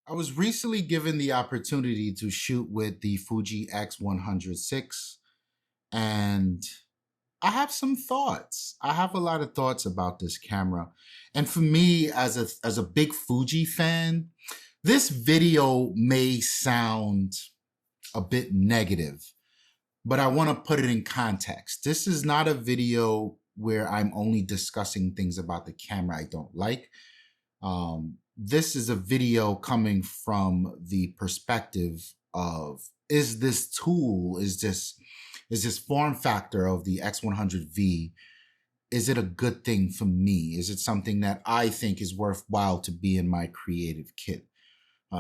I was recently given the opportunity to shoot with the Fuji X100VI, and I have some thoughts. I have a lot of thoughts about this camera. And for me, as a big Fuji fan, this video may sound a bit negative, but I want to put it in context. This is not a video where I'm only discussing things about the camera I don't like. This is a video coming from the perspective of, is this tool, is this form factor of the X100V, is it a good thing for me? Is it something that I think is worthwhile to be in my creative kit?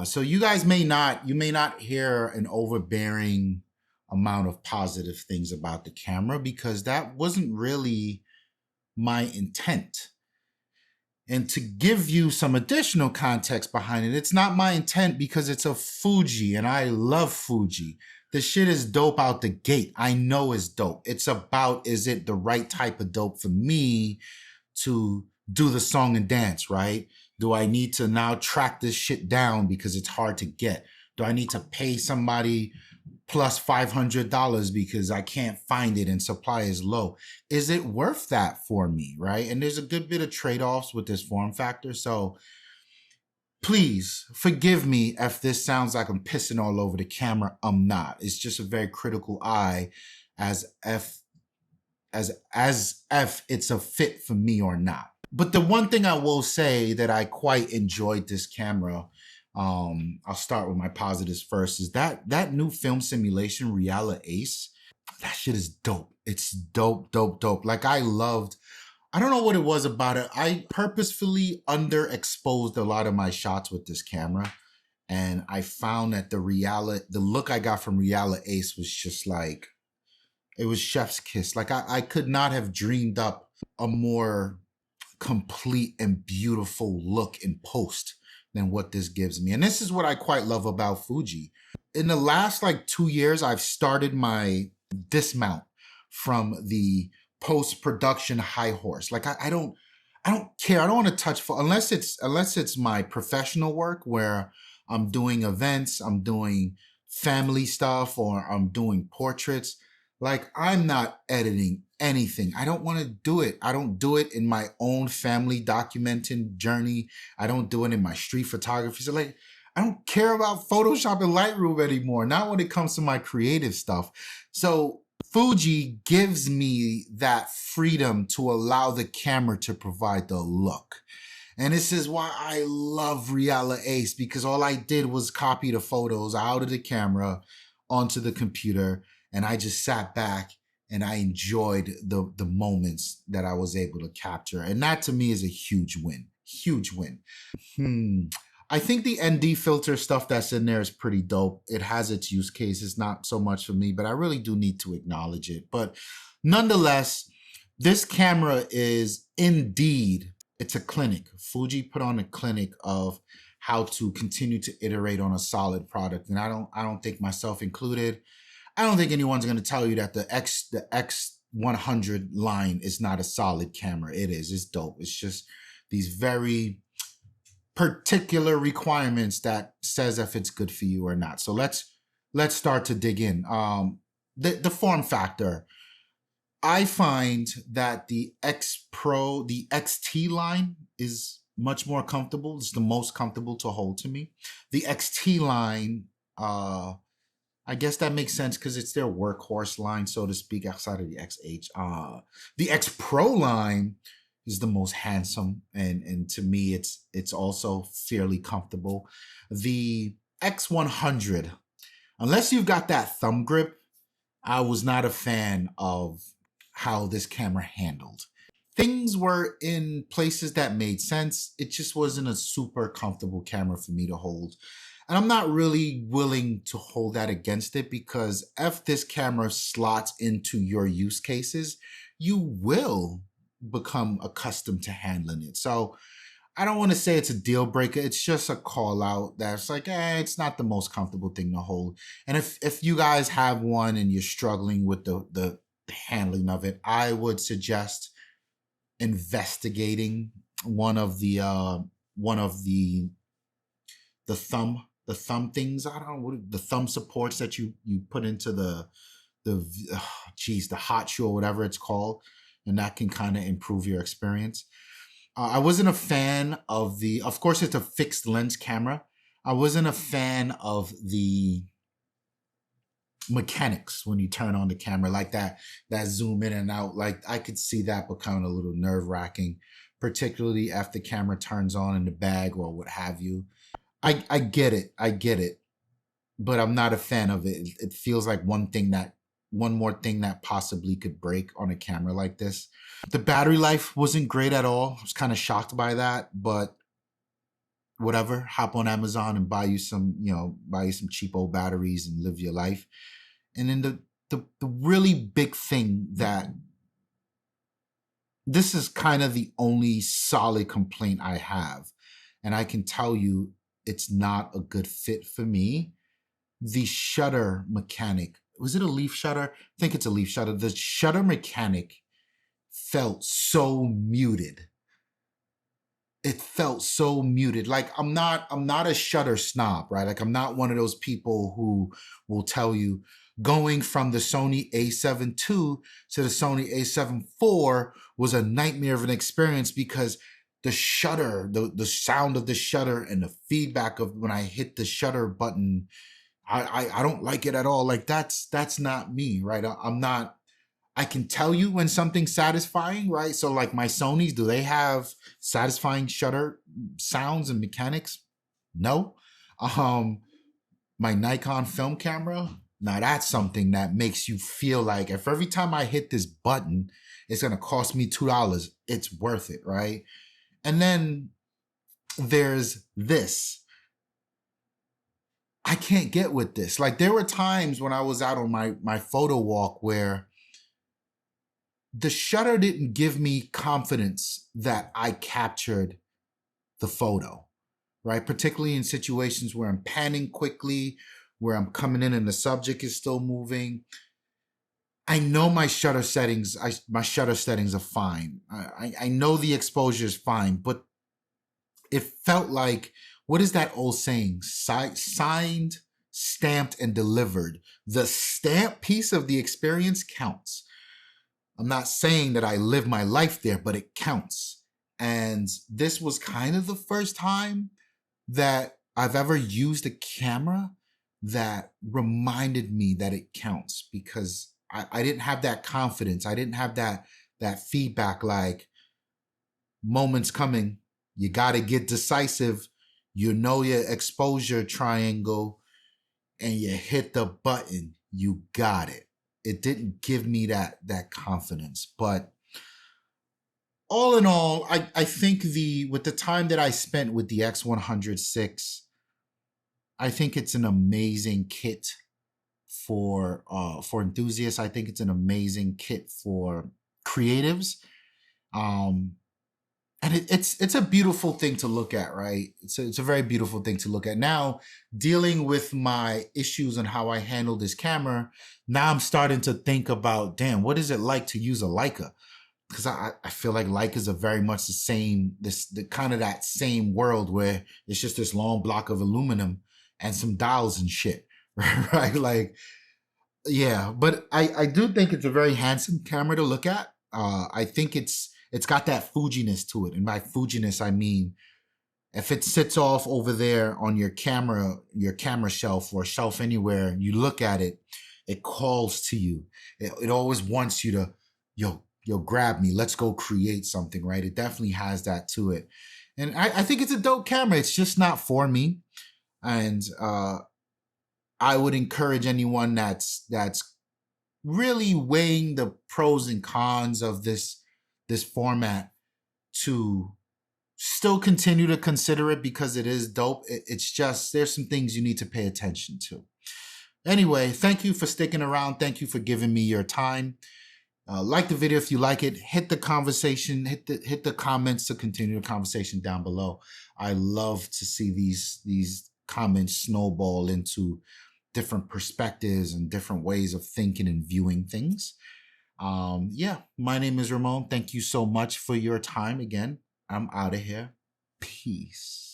So you guys may not hear an overbearing amount of positive things about the camera, because that wasn't really my intent. And to give you some additional context behind it, it's not my intent because it's a Fuji and I love Fuji. The shit is dope out the gate. I know it's dope. It's about, is it the right type of dope for me to do the song and dance, right? Do I need to now track this shit down because it's hard to get? Do I need to pay somebody plus $500 because I can't find it and supply is low? Is it worth that for me, right? And there's a good bit of trade-offs with this form factor. So please forgive me if this sounds like I'm pissing all over the camera. I'm not. It's just a very critical eye as if it's a fit for me or not. But the one thing I will say that I quite enjoyed this camera, I'll start with my positives first, is that new film simulation, Reala Ace. That shit is dope. It's dope, dope, dope. Like I don't know what it was about it. I purposefully underexposed a lot of my shots with this camera. And I found that the look I got from Reala Ace was just like, it was chef's kiss. Like I could not have dreamed up a more complete and beautiful look in post than what this gives me. And this is what I quite love about Fuji. In the last like 2 years, I've started my dismount from the post-production high horse. Like I don't care. I don't want to touch unless it's my professional work where I'm doing events, I'm doing family stuff, or I'm doing portraits. Like I'm not editing anything. I don't want to do it. I don't do it in my own family documenting journey. I don't do it in my street photography. So like, I don't care about Photoshop and Lightroom anymore. Not when it comes to my creative stuff. So Fuji gives me that freedom to allow the camera to provide the look. And this is why I love Reala Ace, because all I did was copy the photos out of the camera onto the computer, and I just sat back and I enjoyed the moments that I was able to capture. And that to me is a huge win. Huge win. I think the ND filter stuff that's in there is pretty dope. It has its use cases, not so much for me, but I really do need to acknowledge it. But nonetheless, this camera is indeed, it's a clinic. Fuji put on a clinic of how to continue to iterate on a solid product. And I don't think, myself included, I don't think anyone's going to tell you that the X100 line is not a solid camera. It is. It's dope. It's just these very particular requirements that says if it's good for you or not. So let's start to dig in. The form factor. I find that the X Pro, the XT line is much more comfortable. It's the most comfortable to hold to me. The XT line, I guess that makes sense because it's their workhorse line, so to speak, outside of the XH. The X Pro line is the most handsome, and to me, it's also fairly comfortable. The X100, unless you've got that thumb grip, I was not a fan of how this camera handled. Things were in places that made sense. It just wasn't a super comfortable camera for me to hold. And I'm not really willing to hold that against it, because if this camera slots into your use cases, you will become accustomed to handling it. So I don't want to say it's a deal breaker. It's just a call out that's like, it's not the most comfortable thing to hold. And if you guys have one and you're struggling with the handling of it, I would suggest investigating one of the the thumb things. I don't know what the thumb supports that you put into the geez, the hot shoe or whatever it's called, and that can kind of improve your experience. I wasn't a fan of of course, it's a fixed lens camera. I wasn't a fan of the mechanics when you turn on the camera, like that zoom in and out. Like, I could see that becoming a little nerve-wracking, particularly if the camera turns on in the bag or what have you. I get it, but I'm not a fan of it. It feels like one more thing that possibly could break on a camera like this. The battery life wasn't great at all. I was kind of shocked by that, but whatever. Hop on Amazon and buy you some cheapo batteries and live your life. And then the really big thing, that this is kind of the only solid complaint I have, and I can tell you it's not a good fit for me. The shutter mechanic. Was it a leaf shutter? I think it's a leaf shutter. The shutter mechanic felt so muted. It felt so muted. Like, I'm not a shutter snob, right? Like, I'm not one of those people who will tell you going from the Sony a7 II to the Sony a7 IV was a nightmare of an experience, because the shutter, the sound of the shutter and the feedback of when I hit the shutter button, I don't like it at all. Like, that's not me, right? I'm not. I can tell you when something's satisfying, right? So like my Sonys, do they have satisfying shutter sounds and mechanics? No. My Nikon film camera, now that's something that makes you feel like if every time I hit this button, it's gonna cost me $2, it's worth it, right? And then there's this. I can't get with this. Like, there were times when I was out on my photo walk where the shutter didn't give me confidence that I captured the photo, right? Particularly in situations where I'm panning quickly, where I'm coming in and the subject is still moving. I know my shutter settings, are fine. I know the exposure is fine, but it felt like, what is that old saying? Signed, stamped, and delivered. The stamp piece of the experience counts. I'm not saying that I live my life there, but it counts. And this was kind of the first time that I've ever used a camera that reminded me that it counts, because I didn't have that confidence. I didn't have that feedback, like, moments coming, you got to get decisive. You know your exposure triangle and you hit the button, you got it. It didn't give me that confidence. But all in all, I think with the time that I spent with the X100VI, I think it's an amazing kit for enthusiasts. I think it's an amazing kit for creatives. And it's a beautiful thing to look at, right? It's a very beautiful thing to look at. Now, dealing with my issues and how I handle this camera, now I'm starting to think about, damn, what is it like to use a Leica? Because I feel like Leicas are very much the same, the kind of that same world where it's just this long block of aluminum and some dials and shit, right? Like, yeah, but I do think it's a very handsome camera to look at. I think it's got that Fuji-ness to it. And by Fuji-ness, I mean, if it sits off over there on your camera shelf or shelf anywhere, you look at it, it calls to you. It always wants you to, yo, grab me. Let's go create something, right? It definitely has that to it. And I think it's a dope camera. It's just not for me. And I would encourage anyone that's really weighing the pros and cons of this format to still continue to consider it, because it is dope. It's just, there's some things you need to pay attention to. Anyway, thank you for sticking around. Thank you for giving me your time. Like the video if you like it. Hit the conversation, hit the comments to continue the conversation down below. I love to see these comments snowball into different perspectives and different ways of thinking and viewing things. Yeah, my name is Ramon. Thank you so much for your time again. I'm out of here. Peace.